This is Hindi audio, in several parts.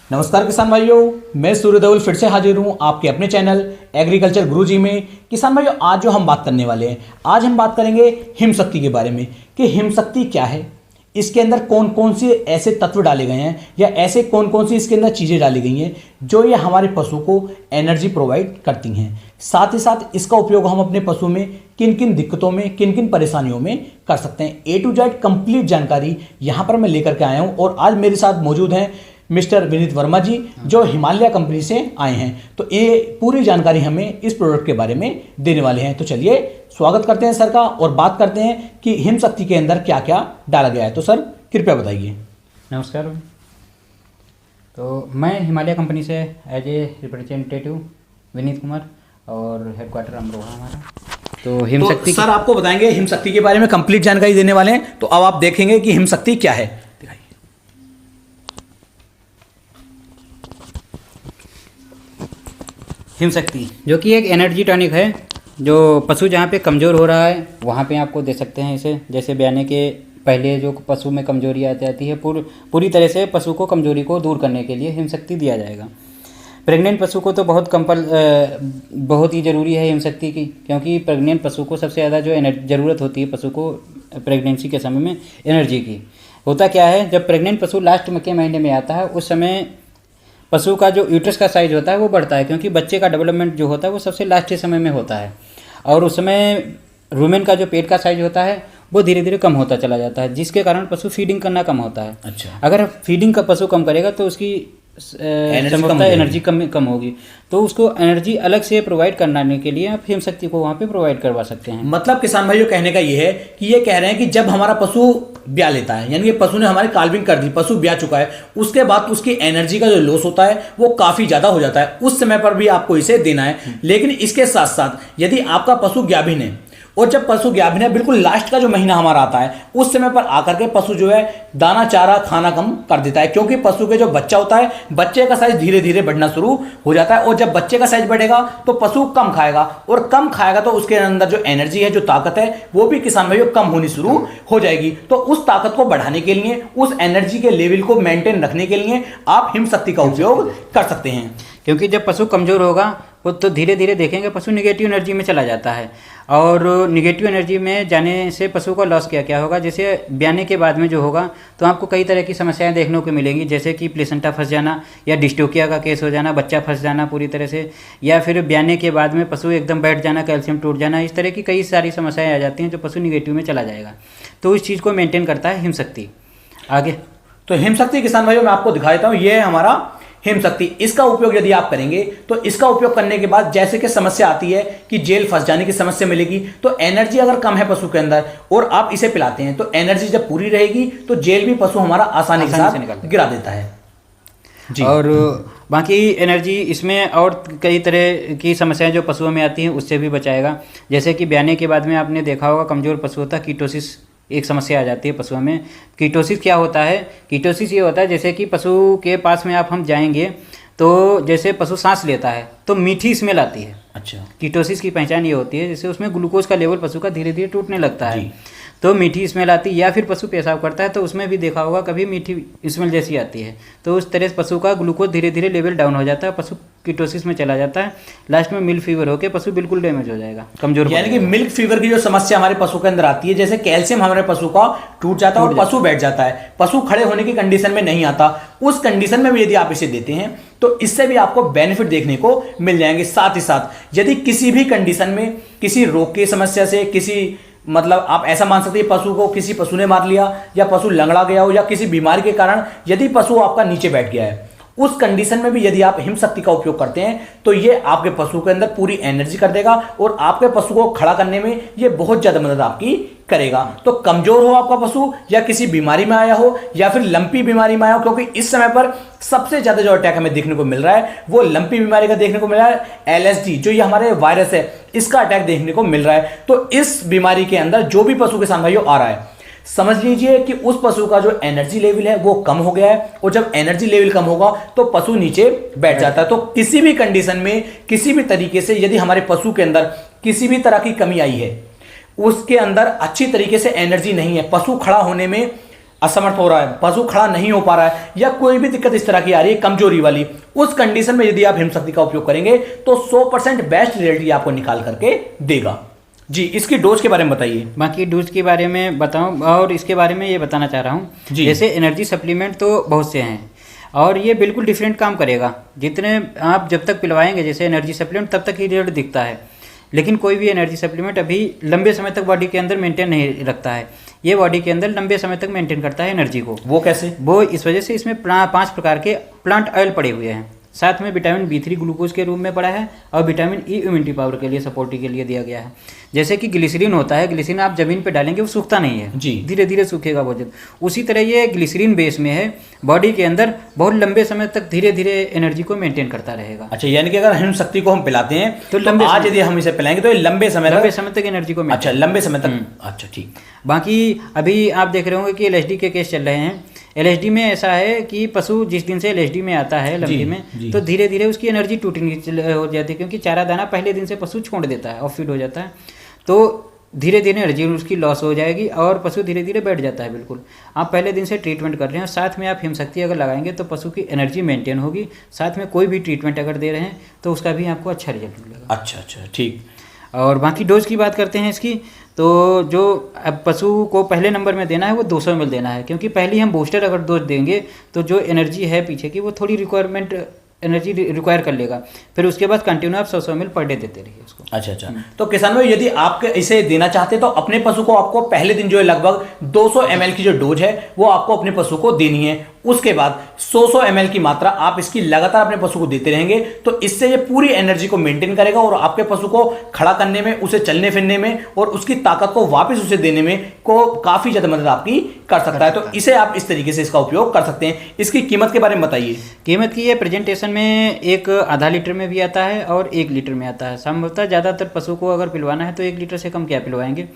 नमस्कार किसान भाइयों, मैं सूर्य देओल फिर से हाजिर हूँ आपके अपने चैनल एग्रीकल्चर गुरुजी में। किसान भाइयों, आज जो हम बात करने वाले हैं, आज हम बात करेंगे हिमशक्ति के बारे में कि हिमशक्ति क्या है, इसके अंदर कौन कौन से ऐसे तत्व डाले गए हैं या ऐसे कौन कौन सी इसके अंदर चीज़ें डाली गई हैं जो ये हमारे पशु को एनर्जी प्रोवाइड करती हैं। साथ ही साथ इसका उपयोग हम अपने पशु में किन किन दिक्कतों में, किन किन परेशानियों में कर सकते हैं। A to Z कंप्लीट जानकारी यहाँ पर मैं लेकर के आया हूँ और आज मेरे साथ मौजूद हैं मिस्टर विनीत वर्मा जी, जो हिमालय कंपनी से आए हैं। तो ये पूरी जानकारी हमें इस प्रोडक्ट के बारे में देने वाले हैं। तो चलिए स्वागत करते हैं सर का और बात करते हैं कि हिमशक्ति के अंदर क्या क्या डाला गया है। तो सर कृपया बताइए। नमस्कार। तो मैं हिमालय कंपनी से as a representative Vineet Kumar और हेडक्वार्टर अमरोहा हमारा। तो हिमशक्ति सर आपको बताएंगे हिमशक्ति के बारे में कंप्लीट जानकारी देने वाले हैं। तो अब आप देखेंगे कि हिमशक्ति क्या है। हिमशक्ति जो कि एक एनर्जी टॉनिक है, जो पशु जहाँ पे कमज़ोर हो रहा है वहाँ पे आपको दे सकते हैं इसे। जैसे ब्याने के पहले जो पशु में कमजोरी आ जाती है, पूरी तरह से पशु को कमजोरी को दूर करने के लिए हिमशक्ति दिया जाएगा। प्रेग्नेंट पशु को तो बहुत ही ज़रूरी है हिमशक्ति की, क्योंकि प्रेग्नेंट पशु को सबसे ज़्यादा जो ज़रूरत होती है पशु को प्रेगनेंसी के समय में एनर्जी की। होता क्या है, जब प्रेग्नेंट पशु लास्ट के महीने में आता है उस समय पशु का जो यूट्रस का साइज होता है वो बढ़ता है, क्योंकि बच्चे का डेवलपमेंट जो होता है वो सबसे लास्ट के समय में होता है। और उस समय रूमेन का जो पेट का साइज होता है वो धीरे धीरे कम होता चला जाता है, जिसके कारण पशु फीडिंग करना कम होता है। अच्छा। अगर फीडिंग का पशु कम करेगा तो उसकी एनर्जी कम होगी, तो उसको एनर्जी अलग से प्रोवाइड करने के लिए आप हिमशक्ति को वहाँ पे प्रोवाइड करवा सकते हैं। मतलब किसान भाइयों कहने का ये है कि ये कह रहे हैं कि जब हमारा पशु ब्याह लेता है, यानी कि पशु ने हमारी काल्विंग कर दी, पशु ब्याह चुका है, उसके बाद उसकी एनर्जी का जो लॉस होता है वो काफी ज्यादा हो जाता है। उस समय पर भी आपको इसे देना है। लेकिन इसके साथ साथ यदि आपका पशु ब्याह है और जब पशु ब्याह है बिल्कुल लास्ट का जो महीना हमारा आता है उस समय पर आकर के पशु जो है दाना चारा खाना कम कर देता है, क्योंकि पशु के जो बच्चा होता है बच्चे का साइज धीरे धीरे बढ़ना शुरू हो जाता है। और जब बच्चे का साइज बढ़ेगा तो पशु कम खाएगा, और कम खाएगा तो उसके अंदर जो एनर्जी है, जो ताकत है, वो भी किसान भाइयों कम होनी शुरू हो जाएगी। तो उस ताकत को बढ़ाने के लिए, उस एनर्जी के लेवल को मेंटेन रखने के लिए आप हिमशक्ति का उपयोग कर सकते हैं। क्योंकि जब पशु कमज़ोर होगा वो तो धीरे धीरे देखेंगे पशु निगेटिव एनर्जी में चला जाता है, और निगेटिव एनर्जी में जाने से पशु का लॉस क्या होगा। जैसे ब्याने के बाद में जो होगा तो आपको कई तरह की समस्याएं देखने को मिलेंगी, जैसे कि प्लेसेंटा फंस जाना या डिस्टोकिया का केस हो जाना, बच्चा फंस जाना पूरी तरह से, या फिर ब्याने के बाद में पशु एकदम बैठ जाना, कैल्शियम टूट जाना, इस तरह की कई सारी समस्याएँ आ जाती हैं जो पशु निगेटिव में चला जाएगा। तो इस चीज़ को मेनटेन करता है हिमशक्ति। आगे तो हिमशक्ति किसान भाइयों मैं आपको दिखा देता हूँ, ये है हमारा हिमशक्ति। इसका उपयोग यदि आप करेंगे तो इसका उपयोग करने के बाद जैसे कि समस्या आती है कि जेल फंस जाने की समस्या मिलेगी, तो एनर्जी अगर कम है पशु के अंदर और आप इसे पिलाते हैं तो एनर्जी जब पूरी रहेगी तो जेल भी पशु हमारा आसानी के साथ गिरा देता है जी। और बाकी एनर्जी इसमें और कई तरह की समस्याएं जो पशुओं में आती हैं उससे भी बचाएगा। जैसे कि ब्याने के बाद में आपने देखा होगा कमज़ोर पशु होता है, कीटोसिस एक समस्या आ जाती है पशुओं में। कीटोसिस क्या होता है? कीटोसिस ये होता है जैसे कि पशु के पास में हम जाएंगे तो जैसे पशु सांस लेता है तो मीठी स्मेल आती है। अच्छा। कीटोसिस की पहचान ये होती है जैसे उसमें ग्लूकोज का लेवल पशु का धीरे धीरे टूटने लगता है, तो मीठी स्मेल आती है। या फिर पशु पेशाब करता है तो उसमें भी देखा होगा कभी मीठी स्मेल जैसी आती है, तो उस तरह से पशु का ग्लूकोज धीरे धीरे लेवल डाउन हो जाता है, पशु कीटोसिस में चला जाता है। लास्ट में मिल्क फीवर होकर पशु बिल्कुल डैमेज हो जाएगा, कमजोर। यानी कि मिल्क फीवर की जो समस्या हमारे पशु के अंदर आती है, जैसे कैल्शियम हमारे पशु का टूट जाता है और पशु बैठ जाता है, पशु खड़े होने की कंडीशन में नहीं आता, उस कंडीशन में भी यदि आप इसे देते हैं तो इससे भी आपको बेनिफिट देखने को मिल जाएंगे। साथ ही साथ यदि किसी भी कंडीशन में किसी रोग की समस्या से, किसी मतलब आप ऐसा मान सकते हैं पशु को किसी पशु ने मार लिया या पशु लंगड़ा गया हो या किसी बीमारी के कारण यदि पशु आपका नीचे बैठ गया है, उस कंडीशन में भी यदि आप हिमशक्ति का उपयोग करते हैं तो ये आपके पशु के अंदर पूरी एनर्जी कर देगा और आपके पशु को खड़ा करने में ये बहुत ज्यादा मदद आपकी करेगा। तो कमजोर हो आपका पशु या किसी बीमारी में आया हो या फिर लंपी बीमारी में आया हो, क्योंकि इस समय पर सबसे ज्यादा जो अटैक हमें देखने को मिल रहा है वो लंपी बीमारी का देखने को मिल रहा है। LSD जो ये हमारे वायरस है इसका अटैक देखने को मिल रहा है। तो इस बीमारी के अंदर जो भी पशु किसान भाइयों आ रहा है, समझ लीजिए कि उस पशु का जो एनर्जी लेवल है वो कम हो गया है, और जब एनर्जी लेवल कम होगा तो पशु नीचे बैठ जाता है। तो किसी भी कंडीशन में, किसी भी तरीके से यदि हमारे पशु के अंदर किसी भी तरह की कमी आई है, उसके अंदर अच्छी तरीके से एनर्जी नहीं है, पशु खड़ा होने में असमर्थ हो रहा है, पशु खड़ा नहीं हो पा रहा है, या कोई भी दिक्कत इस तरह की आ रही है कमजोरी वाली, उस कंडीशन में यदि आप हिमशक्ति का उपयोग करेंगे तो 100% बेस्ट रिजल्ट ये आपको निकाल करके देगा। जी, इसकी डोज के बारे में बताइए। बाकी डोज के बारे में बताऊं, और इसके बारे में ये बताना चाह रहा हूँ, जी। जैसे एनर्जी सप्लीमेंट तो बहुत से हैं और ये बिल्कुल डिफरेंट काम करेगा। जितने आप जब तक पिलवाएंगे जैसे एनर्जी सप्लीमेंट तब तक ही रिजल्ट दिखता है, लेकिन कोई भी एनर्जी सप्लीमेंट अभी लंबे समय तक बॉडी के अंदर मेंटेन नहीं रखता है। ये बॉडी के अंदर लंबे समय तक मेंटेन करता है एनर्जी को। वो कैसे? वो इस वजह से इसमें 5 प्रकार के प्लांट ऑयल पड़े हुए हैं, साथ में विटामिन B3 ग्लूकोज के रूप में पड़ा है और विटामिन E इम्यूनिटी पावर के लिए, सपोर्टिव के लिए दिया गया है। जैसे कि ग्लिसरीन होता है, ग्लिसरीन आप जमीन पे डालेंगे वो सूखता नहीं है जी, धीरे धीरे सूखेगा भोजन। उसी तरह ये ग्लिसरीन बेस में है, बॉडी के अंदर बहुत लंबे समय तक धीरे धीरे एनर्जी को मेंटेन करता रहेगा। अच्छा, यानी कि अगर हिमशक्ति को हम पिलाते हैं तो लंबे आज यदि हम इसे पिलाएंगे तो ये लंबे समय तक एनर्जी को अच्छा, लंबे समय तक। अच्छा, ठीक। बाकी अभी आप देख रहे होंगे कि LSD के केस चल रहे हैं। LSD में ऐसा है कि पशु जिस दिन से LSD में आता है लंबी में, तो धीरे धीरे उसकी एनर्जी टूटनी हो जाती है, क्योंकि चारा दाना पहले दिन से पशु छोड़ देता है, ऑफ फीड हो जाता है, तो धीरे धीरे एनर्जी उसकी लॉस हो जाएगी और पशु धीरे धीरे बैठ जाता है। बिल्कुल आप पहले दिन से ट्रीटमेंट कर रहे हैं, साथ में आप हिमशक्ति अगर लगाएंगे तो पशु की एनर्जी मेंटेन होगी, साथ में कोई भी ट्रीटमेंट अगर दे रहे हैं तो उसका भी आपको अच्छा रिजल्ट मिलेगा। अच्छा, ठीक। और बाकी डोज की बात करते हैं इसकी, तो जो अब पशु को पहले नंबर में देना है वो 200 ml देना है, क्योंकि पहली हम बूस्टर अगर डोज देंगे तो जो एनर्जी है पीछे की वो थोड़ी एनर्जी रिक्वायर कर लेगा, फिर उसके बाद कंटिन्यू आप 100 ml पर डे देते रहिए उसको। अच्छा, तो किसान भाई यदि आप इसे देना चाहते हैं तो अपने पशु को आपको पहले दिन जो है लगभग 200 ml की जो डोज है वो आपको अपने पशु को देनी है। उसके बाद 100 ml की मात्रा आप इसकी लगातार अपने पशु को देते रहेंगे, तो इससे ये पूरी एनर्जी को मेंटेन करेगा और आपके पशु को खड़ा करने में, उसे चलने फिरने में और उसकी ताकत को वापस उसे देने में को काफी ज्यादा मदद आपकी कर सकता है। तो इसे आप इस तरीके से इसका उपयोग कर सकते हैं। इसकी कीमत के बारे में बताइए। कीमत की ये प्रेजेंटेशन में एक आधा लीटर में भी आता है और 1 लीटर में आता है। संभवतः ज़्यादातर पशु को अगर पिलवाना है तो 1 लीटर से कम क्या पिलवाएंगे।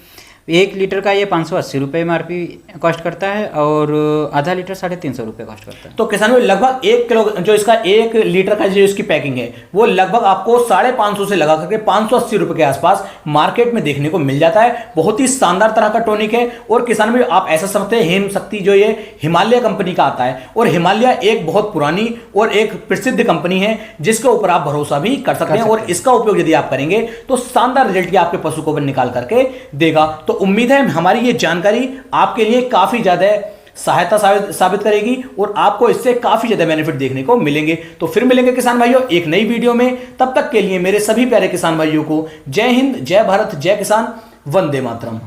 1 लीटर का ये 580 रुपये MRP कॉस्ट करता है और आधा लीटर 350 रुपये कॉस्ट करता है। तो किसान भाई लगभग 1 किलो जो इसका 1 लीटर का जो इसकी पैकिंग है वो लगभग आपको 550 से लगा करके 580 रुपये के आसपास मार्केट में देखने को मिल जाता है। बहुत ही शानदार तरह का टॉनिक है। और किसान भाई आप ऐसा समझते हैं हिमशक्ति जो ये हिमालय कंपनी का आता है, और हिमालय एक बहुत पुरानी और एक प्रसिद्ध कंपनी है जिसके ऊपर आप भरोसा भी कर सकते हैं, और इसका उपयोग यदि आप करेंगे तो शानदार रिजल्ट आपके पशु को निकाल करके देगा। तो उम्मीद है हमारी ये जानकारी आपके लिए काफी ज्यादा सहायता साबित करेगी और आपको इससे काफी ज्यादा बेनिफिट देखने को मिलेंगे। तो फिर मिलेंगे किसान भाइयों एक नई वीडियो में। तब तक के लिए मेरे सभी प्यारे किसान भाइयों को जय हिंद, जय भारत, जय किसान, वंदे मातरम।